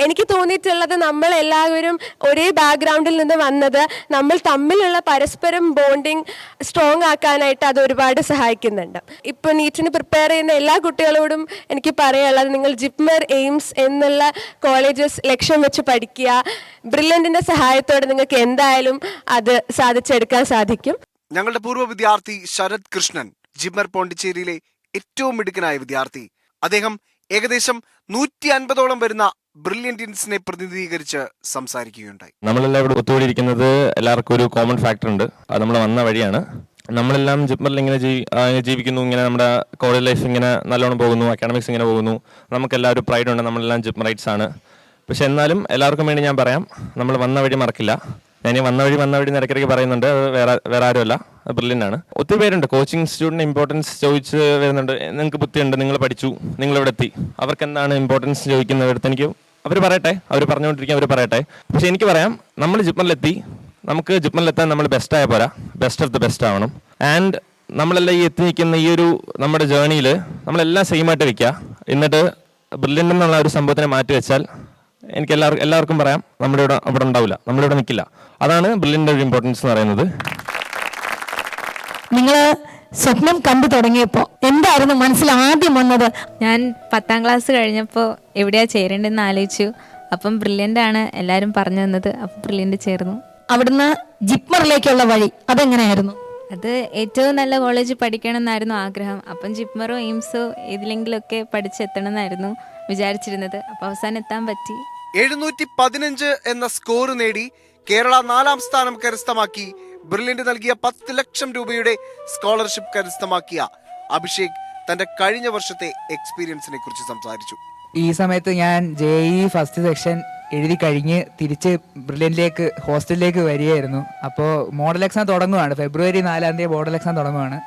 എനിക്ക് തോന്നിയിട്ടുള്ളത് നമ്മൾ എല്ലാവരും ഒരേ ബാക്ക്ഗ്രൗണ്ടിൽ നിന്ന് വന്നത് നമ്മൾ തമ്മിലുള്ള പരസ്പരം ബോണ്ടിങ് സ്ട്രോങ് ആക്കാനായിട്ട് അത് ഒരുപാട് സഹായിക്കുന്നുണ്ട്. ഇപ്പോൾ നീറ്റിന് പ്രിപ്പയർ ചെയ്യുന്ന എല്ലാ കുട്ടികളോടും എനിക്ക് പറയാനുള്ളത്, നിങ്ങൾ ജിപ്മർ എയിംസ് എന്നുള്ള കോളേജസ് ലക്ഷ്യം വെച്ച് പഠിക്കുക. ബ്രില്യൻറ്റിൻ്റെ സഹായത്തോടെ നിങ്ങൾക്ക് എന്തായാലും അത് സാധിച്ചെടുക്കാൻ സാധിക്കും. ഞങ്ങളുടെ പൂർവ്വ വിദ്യാർത്ഥി ശരത് കൃഷ്ണൻ ജിപ്മർ പോണ്ടിച്ചേരിയിലെ ഏറ്റവും മിടുക്കനായ വിദ്യാർത്ഥി. അദ്ദേഹം ഏകദേശം 150ഓളം വരുന്ന ബ്രില്യന്റിൻസിനെ പ്രതിനിധീകരിച്ച് സംസാരിക്കുകയുണ്ടായി. നമ്മളെല്ലാം ഇവിടെ ഒത്തുകൂടിയിരിക്കുന്നത് എല്ലാവർക്കും ഒരു കോമൺ ഫാക്ടർ ഉണ്ട്. അത് നമ്മൾ വന്ന വഴിയാണ്. നമ്മളെല്ലാം ജിപ്മറിൽ ഇങ്ങനെ ജീവിക്കുന്നു, ഇങ്ങനെ നമ്മുടെ കോളേജ് ലൈഫ് ഇങ്ങനെ നല്ലോണം പോകുന്നു, അക്കാഡമിക്സ് ഇങ്ങനെ പോകുന്നു, നമുക്കെല്ലാം ഒരു പ്രൈഡ് ഉണ്ട്, നമ്മളെല്ലാം ജിപ്മറൈറ്റ്സ് ആണ്. പക്ഷെ എന്നാലും എല്ലാവർക്കും വേണ്ടി ഞാൻ പറയാം, നമ്മൾ വന്ന വഴി മറക്കില്ല. ഞാൻ ഈ വന്ന വഴി ഇടയ്ക്കിടയ്ക്ക് പറയുന്നുണ്ട്. അത് വേറെ ആരുമല്ല, ബ്രില്യൻ്റ് ആണ്. ഒത്തിരി പേരുണ്ട് കോച്ചിങ് ഇൻസ്റ്റിറ്റ്യൂട്ടിന് ഇമ്പോർട്ടൻസ് ചോദിച്ച് വരുന്നുണ്ട്. നിങ്ങൾക്ക് ബുദ്ധിയുണ്ട്, നിങ്ങൾ പഠിച്ചു, നിങ്ങളിവിടെ എത്തി, അവർക്ക് എന്താണ് ഇമ്പോർട്ടൻസ് ചോദിക്കുന്നവരടുത്ത് എനിക്ക് അവർ പറയട്ടെ, അവർ പറഞ്ഞുകൊണ്ടിരിക്കുക, അവർ പറയട്ടെ. പക്ഷെ എനിക്ക് പറയാം, നമ്മൾ ജിപ്മറിലെത്തി, നമുക്ക് ജിപ്മറിലെത്താൻ നമ്മൾ ബെസ്റ്റായ പോരാ, ബെസ്റ്റ് ഓഫ് ദി ബെസ്റ്റ് ആവണം. ആൻഡ് നമ്മളെല്ലാം ഈ എത്തി നിൽക്കുന്ന ഈ ഒരു നമ്മുടെ ജേർണിയിൽ നമ്മളെല്ലാം സെയിമായിട്ട് വയ്ക്കുക. എന്നിട്ട് ബ്രില്യൻ്റ് എന്നുള്ള ഒരു സംഭവത്തിനെ മാറ്റി വെച്ചാൽ എനിക്ക് എല്ലാവർക്കും പറയാം, നമ്മുടെ അവിടെ ഉണ്ടാവില്ല, നമ്മുടെ ഇവിടെ നിൽക്കില്ല. അതാണ് ബ്രില്യൻ്റ് ഒരു ഇമ്പോർട്ടൻസ് എന്ന് പറയുന്നത്. നിങ്ങൾ സ്വപ്നം കണ്ടു തുടങ്ങിയപ്പോൾ എന്തായിരുന്നു മനസ്സിൽ ആദ്യം വന്നത്? ഞാൻ 10ാം ക്ലാസ് കഴിഞ്ഞപ്പോൾ എവിടെയാ ചേരേണ്ടതെന്ന് ആലോചിച്ചു. അപ്പം ബ്രില്യൻ്റ് ആണ് എല്ലാവരും പറഞ്ഞു തന്നത്. അപ്പം ബ്രില്യൻ്റ് ചേർന്നു. അവിടുന്ന് ജിപ്മറിലേക്കുള്ള വഴി അതെങ്ങനെയായിരുന്നു? അത് ഏറ്റവും നല്ല കോളേജ് പഠിക്കണം എന്നായിരുന്നു ആഗ്രഹം. അപ്പം ജിപ്മറോ എയിംസോ ഏതിലെങ്കിലുമൊക്കെ പഠിച്ചെത്തണം എന്നായിരുന്നു വിചാരിച്ചിരുന്നത്. അപ്പം അവസാനം എത്താൻ പറ്റി. 715 എന്ന സ്കോർ നേടി കേരള 4ാം സ്ഥാനം കരസ്ഥമാക്കി ബ്രില്യന്റ് നൽകിയ 10 ലക്ഷം രൂപയുടെ സ്കോളർഷിപ്പ് കരസ്ഥമാക്കിയ അഭിഷേക് തന്റെ കഴിഞ്ഞ വർഷത്തെ എക്സ്പീരിയൻസിനെ കുറിച്ച് സംസാരിച്ചു. ഈ സമയത്ത് ഞാൻ JEE ഫസ്റ്റ് സെക്ഷൻ എഴുതി കഴിഞ്ഞ് തിരിച്ച് ബ്രില്യൻറ്റിലേക്ക് ഹോസ്റ്റലിലേക്ക് വരികയായിരുന്നു. അപ്പോൾ മോഡൽ എക്സാം തുടങ്ങുവാണ്. ഫെബ്രുവരി 4-ാം തീയതി മോഡൽ എക്സാം തുടങ്ങുവാണ്.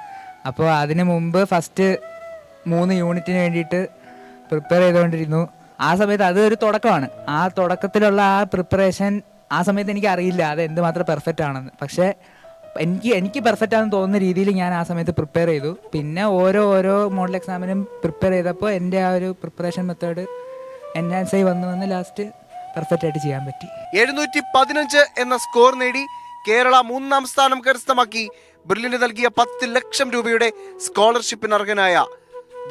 അപ്പോൾ അതിന് മുമ്പ് ഫസ്റ്റ് 3 യൂണിറ്റിന് വേണ്ടിയിട്ട് പ്രിപ്പയർ ചെയ്തുകൊണ്ടിരുന്നു. ആ സമയത്ത് അതൊരു തുടക്കമാണ്. ആ തുടക്കത്തിലുള്ള ആ പ്രിപ്പറേഷൻ ആ സമയത്ത് എനിക്ക് അറിയില്ല അത് എന്തുമാത്രം പെർഫെക്റ്റ് ആണെന്ന്. പക്ഷേ എനിക്ക് പെർഫെക്റ്റ് ആണെന്ന് തോന്നുന്ന രീതിയിൽ ഞാൻ ആ സമയത്ത് പ്രിപ്പയർ ചെയ്തു. പിന്നെ ഓരോ മോഡൽ എക്സാമിനും പ്രിപ്പയർ ചെയ്തപ്പോൾ എൻ്റെ ആ ഒരു പ്രിപ്പറേഷൻ മെത്തേഡ് എൻഹാൻസ് ആയി വന്ന് ലാസ്റ്റ് പെർഫെക്റ്റ് ആയിട്ട് ചെയ്യാൻ പറ്റി. 715 എന്ന സ്കോർ നേടി കേരള 3ാം സ്ഥാനം കരസ്ഥമാക്കി ബ്രില്യന്റ് നൽകിയ 10 ലക്ഷം രൂപയുടെ സ്കോളർഷിപ്പിന് അർഹനായ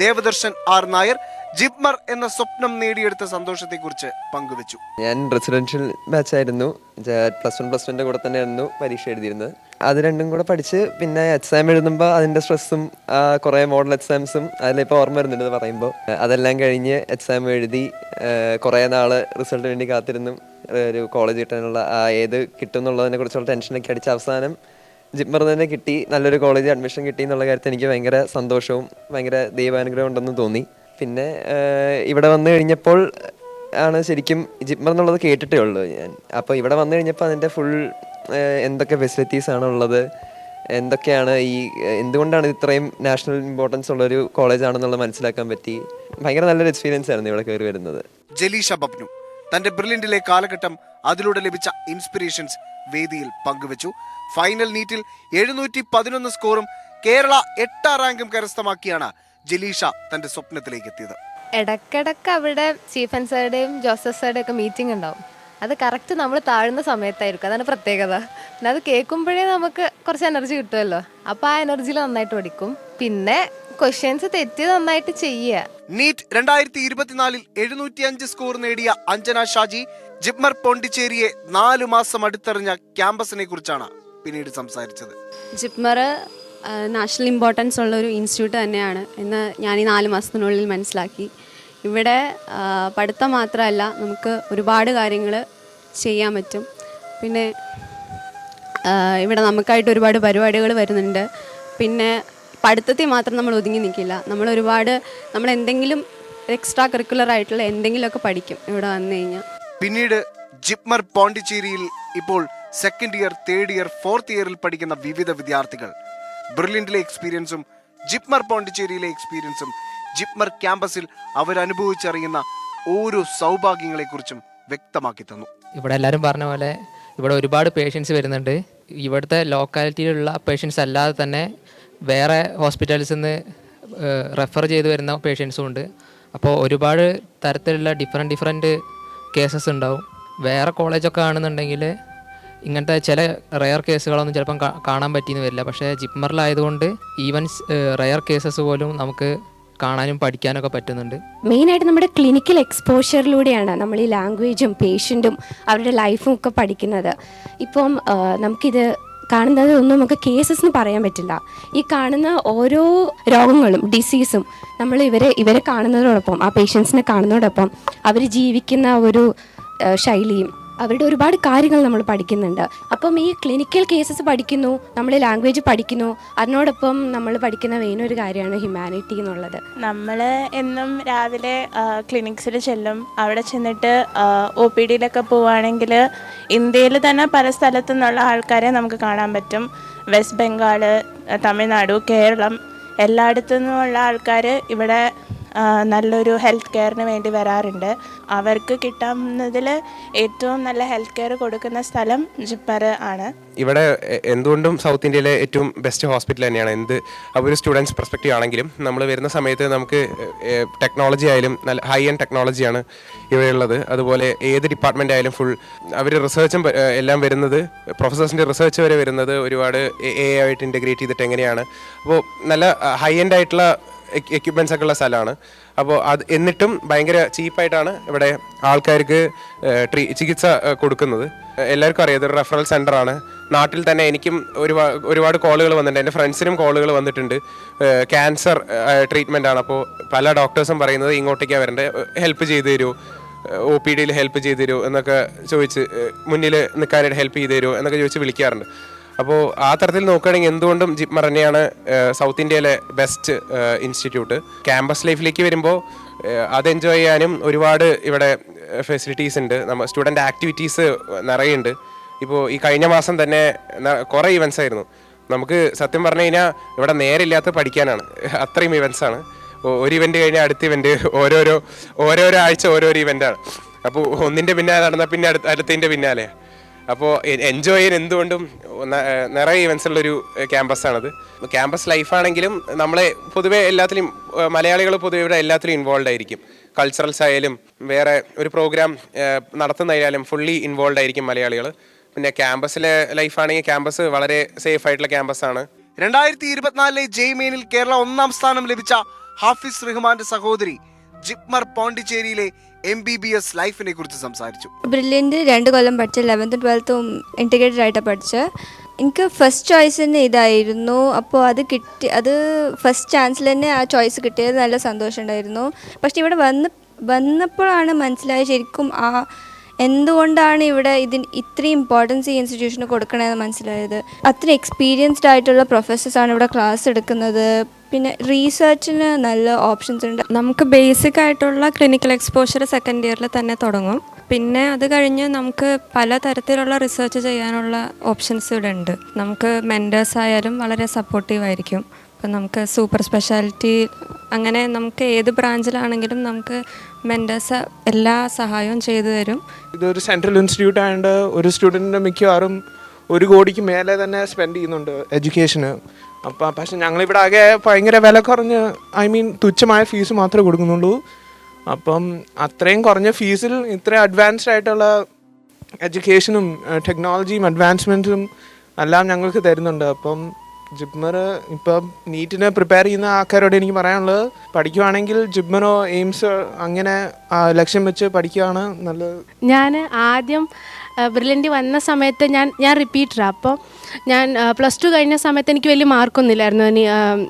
ദേവദർശൻ ആർ നായർ ജിപ്മർ എന്ന സ്വപ്നം നേടിയെടുത്ത സന്തോഷത്തെക്കുറിച്ച് പങ്കുവച്ചു. ഞാൻ റെസിഡൻഷ്യൽ ബാച്ചായിരുന്നു. +1 കൂടെ തന്നെയായിരുന്നു പരീക്ഷ എഴുതിയിരുന്നത്. അത് രണ്ടും കൂടെ പഠിച്ച് പിന്നെ എക്സാം എഴുതുമ്പോൾ അതിൻ്റെ സ്ട്രെസ്സും കുറേ മോഡൽ എക്സാംസും അതിലിപ്പോൾ ഓർമ്മ വരുന്നുണ്ട് പറയുമ്പോൾ. അതെല്ലാം കഴിഞ്ഞ് എക്സാം എഴുതി കുറേ നാൾ റിസൾട്ടിന് വേണ്ടി കാത്തിരുന്നു. ഒരു കോളേജ് കിട്ടാനുള്ള ഏത് കിട്ടും എന്നുള്ളതിനെ കുറിച്ചുള്ള ടെൻഷനൊക്കെ അടിച്ച് അവസാനം ജിപ്മർ തന്നെ കിട്ടി. നല്ലൊരു കോളേജ് അഡ്മിഷൻ കിട്ടി എന്നുള്ള കാര്യത്തിൽ എനിക്ക് ഭയങ്കര സന്തോഷവും ഭയങ്കര ദൈവാനുഗ്രഹം ഉണ്ടെന്ന് തോന്നി. പിന്നെ ഇവിടെ വന്നു കഴിഞ്ഞപ്പോൾ ആണ് ശരിക്കും ജിപ്മർ എന്നുള്ളത് കേട്ടിട്ടേ ഉള്ളൂ ഞാൻ. അപ്പോൾ ഇവിടെ വന്നു കഴിഞ്ഞപ്പോൾ അതിൻ്റെ ഫുൾ എന്തൊക്കെ ഫെസിലിറ്റീസ് ആണ് ഉള്ളത്, എന്തൊക്കെയാണ് എന്തുകൊണ്ടാണ് ഇത്രയും നാഷണൽ ഇമ്പോർട്ടൻസ് ഉള്ളൊരു കോളേജാണെന്നുള്ളത് മനസ്സിലാക്കാൻ പറ്റി. ഭയങ്കര നല്ലൊരു എക്സ്പീരിയൻസ് ആയിരുന്നു ഇവിടെ കയറി വരുന്നത്. ജലീഷ ബബ്നു തന്റെ ബ്രില്യന്റിലെ കാലഘട്ടം, അതിലൂടെ ലഭിച്ച ഇൻസ്പിറേഷൻസ് വേദിയിൽ പങ്കുവച്ചു. ഫൈനൽ നീറ്റിൽ 711 സ്കോറും കേരള 8ാം റാങ്കും കരസ്ഥമാക്കിയാണ് ജലീഷ തന്റെ സ്വപ്നത്തിലേക്ക് എത്തിയത്. ഇടയ്ക്കിടയ്ക്ക് അവിടെ സ്റ്റീഫൻ സാറുടെയും ജോസഫ് സാറുടെയും ഒക്കെ മീറ്റിംഗ് ഉണ്ടാവും. അത് കറക്റ്റ് നമ്മൾ താഴുന്ന സമയത്തായിരിക്കും. അതാണ് പ്രത്യേകത. പിന്നെ അത് കേൾക്കുമ്പോഴേ നമുക്ക് കുറച്ച് എനർജി കിട്ടുമല്ലോ. അപ്പോൾ ആ എനർജിയിൽ നന്നായിട്ട് പഠിക്കും. പിന്നെ ക്വസ്റ്റ്യൻസ് തെറ്റി നന്നായിട്ട് ചെയ്യുക. നീറ്റ് 2024 705 സ്കോർ നേടിയ അഞ്ജന ഷാജി ജിപ്മർ പോണ്ടിച്ചേരിയെ 4 മാസം അടുത്തെറിഞ്ഞ ക്യാമ്പസിനെ കുറിച്ചാണ് പിന്നീട് സംസാരിച്ചത്. ജിപ്മർ നാഷണൽ ഇമ്പോർട്ടൻസ് ഉള്ള ഒരു ഇൻസ്റ്റിറ്റ്യൂട്ട് തന്നെയാണ് എന്ന് ഞാൻ ഈ 4 മാസത്തിനുള്ളിൽ മനസ്സിലാക്കി. ഇവിടെ പഠിത്തം മാത്രമല്ല, നമുക്ക് ഒരുപാട് കാര്യങ്ങൾ ചെയ്യാൻ പറ്റും. പിന്നെ ഇവിടെ നമുക്കായിട്ട് ഒരുപാട് പരിപാടികൾ വരുന്നുണ്ട്. പിന്നെ പഠിത്തത്തിൽ മാത്രം നമ്മൾ ഒതുങ്ങി നിൽക്കില്ല. നമ്മൾ എന്തെങ്കിലും എക്സ്ട്രാ കരിക്കുലർ ആയിട്ടുള്ള എന്തെങ്കിലുമൊക്കെ പഠിക്കും ഇവിടെ വന്നു കഴിഞ്ഞാൽ. പിന്നീട് ജിപ്മർ പോണ്ടിച്ചേരിയിൽ ഇപ്പോൾ 2nd year, 3rd year, 4th ഇയറിൽ പഠിക്കുന്ന വിവിധ വിദ്യാർത്ഥികൾ ബ്രില്യന്റിലെ എക്സ്പീരിയൻസും ജിപ്മർ പോണ്ടിച്ചേരിയിലെ എക്സ്പീരിയൻസും ജിപ്മർ ക്യാമ്പസിൽ അവരനുഭവിച്ചറിയുന്ന ഓരോ സൗഭാഗ്യങ്ങളെക്കുറിച്ചും വ്യക്തമാക്കി തന്നു. ഇവിടെ എല്ലാവരും പറഞ്ഞ പോലെ ഇവിടെ ഒരുപാട് പേഷ്യൻസ് വരുന്നുണ്ട്. ഇവിടുത്തെ ലോക്കാലിറ്റിയിലുള്ള പേഷ്യൻസ് അല്ലാതെ തന്നെ വേറെ ഹോസ്പിറ്റൽസിൽ നിന്ന് റെഫർ ചെയ്ത് വരുന്ന പേഷ്യൻസും ഉണ്ട്. അപ്പോൾ ഒരുപാട് തരത്തിലുള്ള ഡിഫറെൻറ്റ് കേസസ് ഉണ്ടാവും. വേറെ കോളേജൊക്കെ ആണെന്നുണ്ടെങ്കിൽ ഇങ്ങനത്തെ ചില റെയർ കേസുകളൊന്നും ചിലപ്പം കാണാൻ പറ്റിയെന്ന് വരില്ല. പക്ഷേ ജിപ്മറിലായതുകൊണ്ട് ഈവൻ റെയർ കേസസ് പോലും നമുക്ക് കാണാനും പഠിക്കാനൊക്കെ പറ്റുന്നുണ്ട്. മെയിനായിട്ട് നമ്മുടെ ക്ലിനിക്കൽ എക്സ്പോഷറിലൂടെയാണ് നമ്മൾ ഈ ലാംഗ്വേജും പേഷ്യൻറ്റും അവരുടെ ലൈഫും ഒക്കെ പഠിക്കുന്നത്. ഇപ്പം നമുക്കിത് കാണുന്നത് ഒന്നും നമുക്ക് കേസസ് എന്ന് പറയാൻ പറ്റില്ല. ഈ കാണുന്ന ഓരോ രോഗങ്ങളും ഡിസീസും നമ്മൾ ഇവരെ കാണുന്നതോടൊപ്പം, ആ പേഷ്യൻസിനെ കാണുന്നതോടൊപ്പം അവർ ജീവിക്കുന്ന ഒരു ശൈലിയും അവരുടെ ഒരുപാട് കാര്യങ്ങൾ നമ്മൾ പഠിക്കുന്നുണ്ട്. അപ്പം ഈ ക്ലിനിക്കൽ കേസസ് പഠിക്കുന്നു, നമ്മൾ ലാംഗ്വേജ് പഠിക്കുന്നു, അതിനോടൊപ്പം നമ്മൾ പഠിക്കുന്ന മെയിനൊരു കാര്യമാണ് ഹ്യൂമാനിറ്റി എന്നുള്ളത്. നമ്മൾ എന്നും രാവിലെ ക്ലിനിക്സിൽ ചെല്ലും. അവിടെ ചെന്നിട്ട് OPDയിലൊക്കെ പോവുകയാണെങ്കിൽ ഇന്ത്യയിൽ തന്നെ പല സ്ഥലത്തു നിന്നുള്ള ആൾക്കാരെ നമുക്ക് കാണാൻ പറ്റും. വെസ്റ്റ് ബംഗാൾ, തമിഴ്നാട്, കേരളം എല്ലായിടത്തു നിന്നുമുള്ള ആൾക്കാർ ഇവിടെ നല്ലൊരു ഹെൽത്ത് കെയറിന് വേണ്ടി വരാറുണ്ട്. അവർക്ക് കിട്ടാവുന്നതിൽ ഏറ്റവും നല്ല ഹെൽത്ത് കെയർ കൊടുക്കുന്ന സ്ഥലം ജിപ്മർ ആണ്. ഇവിടെ എന്തുകൊണ്ടും സൗത്ത് ഇന്ത്യയിലെ ഏറ്റവും ബെസ്റ്റ് ഹോസ്പിറ്റൽ തന്നെയാണ്. ഒരു സ്റ്റുഡൻസ് പെർസ്പെക്റ്റീവ് ആണെങ്കിലും നമ്മൾ വരുന്ന സമയത്ത് നമുക്ക് ടെക്നോളജി ആയാലും നല്ല ഹൈ എൻഡ് ടെക്നോളജിയാണ് ഇവിടെയുള്ളത്. അതുപോലെ ഏത് ഡിപ്പാർട്ട്മെൻ്റ് ആയാലും ഫുൾ അവർ റിസർച്ചും എല്ലാം വരുന്നത്, പ്രൊഫസേഴ്സിൻ്റെ റിസർച്ച് വരെ വരുന്നത് ഒരുപാട് AI ആയിട്ട് ഇൻ്റഗ്രേറ്റ് ചെയ്തിട്ട് എങ്ങനെയാണ്. അപ്പോൾ നല്ല ഹൈ എൻഡ് ആയിട്ടുള്ള എക്യുപ്മെൻറ്റ്സ് ഒക്കെ ഉള്ള സ്ഥലമാണ്. അപ്പോൾ എന്നിട്ടും ഭയങ്കര ചീപ്പായിട്ടാണ് ഇവിടെ ആൾക്കാർക്ക് ചികിത്സ കൊടുക്കുന്നത്. എല്ലാവർക്കും അറിയാം ഇതൊരു റെഫറൽ സെൻ്ററാണ്. നാട്ടിൽ തന്നെ എനിക്കും ഒരുപാട് കോളുകൾ വന്നിട്ടുണ്ട്, എൻ്റെ ഫ്രണ്ട്സിനും കോളുകൾ വന്നിട്ടുണ്ട്. ക്യാൻസർ ട്രീറ്റ്മെൻ്റ് ആണ്. അപ്പോൾ പല ഡോക്ടേഴ്സും പറയുന്നത് ഇങ്ങോട്ടേക്കാണ് വരേണ്ടത്, ഹെൽപ്പ് ചെയ്ത് തരുമോ, OPDയിൽ ഹെൽപ്പ് ചെയ്ത് തരുമോ എന്നൊക്കെ ചോദിച്ച്, മുന്നിൽ നിൽക്കാനായിട്ട് ഹെൽപ്പ് ചെയ്ത് തരുമോ എന്നൊക്കെ ചോദിച്ച് വിളിക്കാറുണ്ട്. അപ്പോൾ ആ തരത്തിൽ നോക്കുകയാണെങ്കിൽ എന്തുകൊണ്ടും ജിപ്മർ തന്നെയാണ് സൗത്ത് ഇന്ത്യയിലെ ബെസ്റ്റ് ഇൻസ്റ്റിറ്റ്യൂട്ട്. ക്യാമ്പസ് ലൈഫിലേക്ക് വരുമ്പോൾ അത് എൻജോയ് ചെയ്യാനും ഒരുപാട് ഇവിടെ ഫെസിലിറ്റീസ് ഉണ്ട്. സ്റ്റുഡൻറ്റ് ആക്ടിവിറ്റീസ് നിറയുണ്ട്. ഇപ്പോൾ ഈ കഴിഞ്ഞ മാസം തന്നെ കുറേ ഇവൻറ്റ്സ് ആയിരുന്നു. നമുക്ക് സത്യം പറഞ്ഞു കഴിഞ്ഞാൽ ഇവിടെ നേരില്ലാത്ത പഠിക്കാനാണ്, അത്രയും ഇവൻറ്റ്സാണ്. ഒരു ഇവൻറ്റ് കഴിഞ്ഞാൽ അടുത്ത ഇവൻറ്റ്, ഓരോരോ ആഴ്ച ഓരോരോ ഇവൻ്റാണ്. അപ്പോൾ ഒന്നിൻ്റെ പിന്നാലെ നടന്നാൽ പിന്നെ അടുത്തതിൻ്റെ പിന്നാലെ. അപ്പോൾ എൻജോയ് ചെയ്യാൻ എന്തുകൊണ്ടും നിറയെ ഇവൻറ്റ്സ് ഉള്ളൊരു ക്യാമ്പസാണത്. ക്യാമ്പസ് ലൈഫാണെങ്കിലും നമ്മളെ പൊതുവെ എല്ലാത്തിലും മലയാളികൾ പൊതുവെ ഇവിടെ എല്ലാത്തിലും ഇൻവോൾവ് ആയിരിക്കും. കൾച്ചറൽസ് ആയാലും വേറെ ഒരു പ്രോഗ്രാം നടത്തുന്നതായാലും ഫുള്ളി ഇൻവോൾവ് ആയിരിക്കും മലയാളികൾ. പിന്നെ ക്യാമ്പസിലെ ലൈഫാണെങ്കിൽ ക്യാമ്പസ് വളരെ സേഫ് ആയിട്ടുള്ള ക്യാമ്പസാണ്. 2024 ജെയ്മെയിനിൽ കേരള 1ാം സ്ഥാനം ലഭിച്ച ഹാഫിസ് റഹ്മാന്റെ സഹോദരി ജിപ്മർ പോണ്ടിച്ചേരിയിലെ MBBS ലൈഫിനെ കുറിച്ച് സംസാരിച്ചു. ബ്രില്യൻ്റ് 2 കൊല്ലം പഠിച്ച 11th 12th ഇൻറ്റഗ്രേറ്റഡ് ആയിട്ടാണ് പഠിച്ചത്. എനിക്ക് ഫസ്റ്റ് ചോയ്സ് തന്നെ ഇതായിരുന്നു. അപ്പോൾ അത് ഫസ്റ്റ് ചാൻസിൽ തന്നെ ആ ചോയ്സ് കിട്ടിയത് നല്ല സന്തോഷമുണ്ടായിരുന്നു. പക്ഷേ ഇവിടെ വന്നപ്പോഴാണ് മനസ്സിലായത് ശരിക്കും എന്തുകൊണ്ടാണ് ഇവിടെ ഇത്രയും ഇമ്പോർട്ടൻസ് ഈ ഇൻസ്റ്റിറ്റ്യൂഷന് കൊടുക്കണമെന്ന് മനസ്സിലായത്. അത്ര എക്സ്പീരിയൻസ്ഡ് ആയിട്ടുള്ള പ്രൊഫസേഴ്സാണ് ഇവിടെ ക്ലാസ് എടുക്കുന്നത്. പിന്നെ റീസെർച്ചിന് നല്ല ഓപ്ഷൻസ് ഉണ്ട്. നമുക്ക് ബേസിക് ആയിട്ടുള്ള ക്ലിനിക്കൽ എക്സ്പോഷർ സെക്കൻഡ് ഇയറിൽ തന്നെ തുടങ്ങും. പിന്നെ അത് കഴിഞ്ഞ് നമുക്ക് പലതരത്തിലുള്ള റിസർച്ച് ചെയ്യാനുള്ള ഓപ്ഷൻസ് ഇവിടെ ഉണ്ട്. നമുക്ക് മെൻറ്റേഴ്സ് ആയാലും വളരെ സപ്പോർട്ടീവ് ആയിരിക്കും. ഇപ്പം നമുക്ക് സൂപ്പർ സ്പെഷ്യാലിറ്റി അങ്ങനെ നമുക്ക് ഏത് ബ്രാഞ്ചിലാണെങ്കിലും നമുക്ക് മെൻറ്റേഴ്സ് എല്ലാ സഹായവും ചെയ്തു തരും. ഇതൊരു സെൻട്രൽ ഇൻസ്റ്റിറ്റ്യൂട്ട് ആയതുകൊണ്ട് ഒരു സ്റ്റുഡൻറ്റിന് മിക്കവാറും 1 കോടിക്ക് മേലെ തന്നെ സ്പെൻഡ് ചെയ്യുന്നുണ്ട് എഡ്യൂക്കേഷന്. അപ്പം പക്ഷെ ഞങ്ങളിവിടെ ആകെ ഭയങ്കര വില കുറഞ്ഞ് തുച്ഛമായ ഫീസ് മാത്രമേ കൊടുക്കുന്നുള്ളൂ. അപ്പം അത്രയും കുറഞ്ഞ ഫീസിൽ ഇത്ര അഡ്വാൻസ്ഡ് ആയിട്ടുള്ള എഡ്യൂക്കേഷനും ടെക്നോളജിയും അഡ്വാൻസ്മെൻറ്റും എല്ലാം ഞങ്ങൾക്ക് തരുന്നുണ്ട്. അപ്പം ജിപ്മർ ഇപ്പം നീറ്റിന് പ്രിപ്പയർ ചെയ്യുന്ന ആൾക്കാരോട് എനിക്ക് പറയാനുള്ളത്, പഠിക്കുവാണെങ്കിൽ ജിപ്മറോ എയിംസ് അങ്ങനെ ലക്ഷ്യം വെച്ച് പഠിക്കുകയാണ് നല്ലത്. ഞാൻ ആദ്യം ബ്രില്യൻ്റ് വന്ന സമയത്ത് ഞാൻ റിപ്പീറ്ററാണ്. അപ്പോൾ ഞാൻ +2 കഴിഞ്ഞ സമയത്ത് എനിക്ക് വലിയ മാർക്കൊന്നുമില്ലായിരുന്നു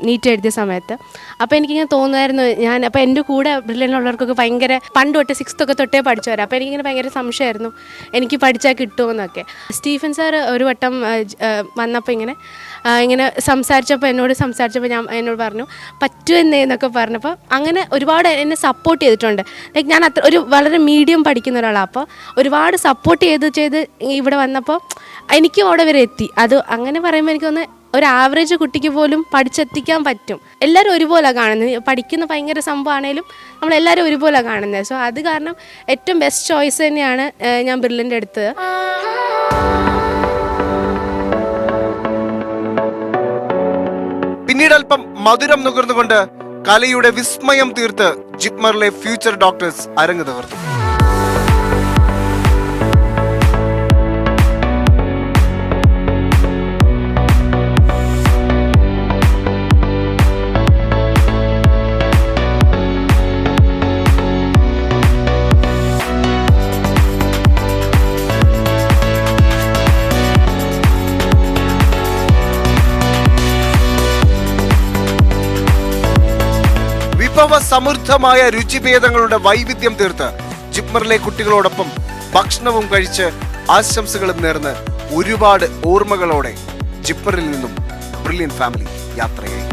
നീറ്റ് എഴുതിയ സമയത്ത്. അപ്പോൾ എനിക്കിങ്ങനെ തോന്നുമായിരുന്നു അപ്പോൾ എൻ്റെ കൂടെ ബ്രില്യൻ്റിലുള്ളവർക്കൊക്കെ ഭയങ്കര പണ്ട് തൊട്ട് 6th തൊട്ടേ പഠിച്ചു വരാം. അപ്പോൾ എനിക്കിങ്ങനെ ഭയങ്കര സംശയമായിരുന്നു എനിക്ക് പഠിച്ചാൽ കിട്ടുമെന്നൊക്കെ. സ്റ്റീഫൻ സാർ ഒരു വട്ടം വന്നപ്പോൾ ഇങ്ങനെ സംസാരിച്ചപ്പോൾ എന്നോട് പറഞ്ഞു പറ്റുമെന്നൊക്കെ പറഞ്ഞപ്പോൾ അങ്ങനെ ഒരുപാട് എന്നെ സപ്പോർട്ട് ചെയ്തിട്ടുണ്ട്. ലൈക്ക് ഞാൻ ഒരു വളരെ മീഡിയം പഠിക്കുന്ന ഒരാളാണ്. അപ്പോൾ ഒരുപാട് സപ്പോർട്ട് ചെയ്ത് ഇവിടെ വന്നപ്പോൾ എനിക്കും അവിടെ വരെ എത്തി. അത് അങ്ങനെ പറയുമ്പോൾ എനിക്കൊന്ന് ഒരു ആവറേജ് കുട്ടിക്ക് പോലും പഠിച്ചെത്തിക്കാൻ പറ്റും. എല്ലാവരും ഒരുപോലെ കാണുന്നത്, പഠിക്കുന്ന ഭയങ്കര സംഭവമാണേലും നമ്മളെല്ലാവരും ഒരുപോലെ കാണുന്നത്. സോ അത് കാരണം ഏറ്റവും ബെസ്റ്റ് ചോയ്സ് തന്നെയാണ് ഞാൻ ബ്രില്യൻ്റ് എടുത്തത്. പിന്നീട് അല്പം മധുരം നുകർന്നുകൊണ്ട് കലയുടെ വിസ്മയം തീർത്ത് ജിപ്മറിലെ ഫ്യൂച്ചർ ഡോക്ടേഴ്സ് അരങ്ങ് തകർത്തു. സമൃദ്ധമായ രുചിഭേദങ്ങളുടെ വൈവിധ്യം തീർത്ത് ജിപ്മറിലെ കുട്ടികളോടൊപ്പം ഭക്ഷണവും കഴിച്ച് ആശംസകളും നേർന്ന് ഒരുപാട് ഓർമ്മകളോടെ ജിപ്മറിൽ നിന്നും ബ്രില്യൻ്റ് ഫാമിലി യാത്രയായി.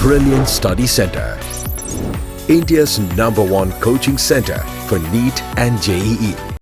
Brilliant Study Center, India's #1 coaching center for NEET and JEE.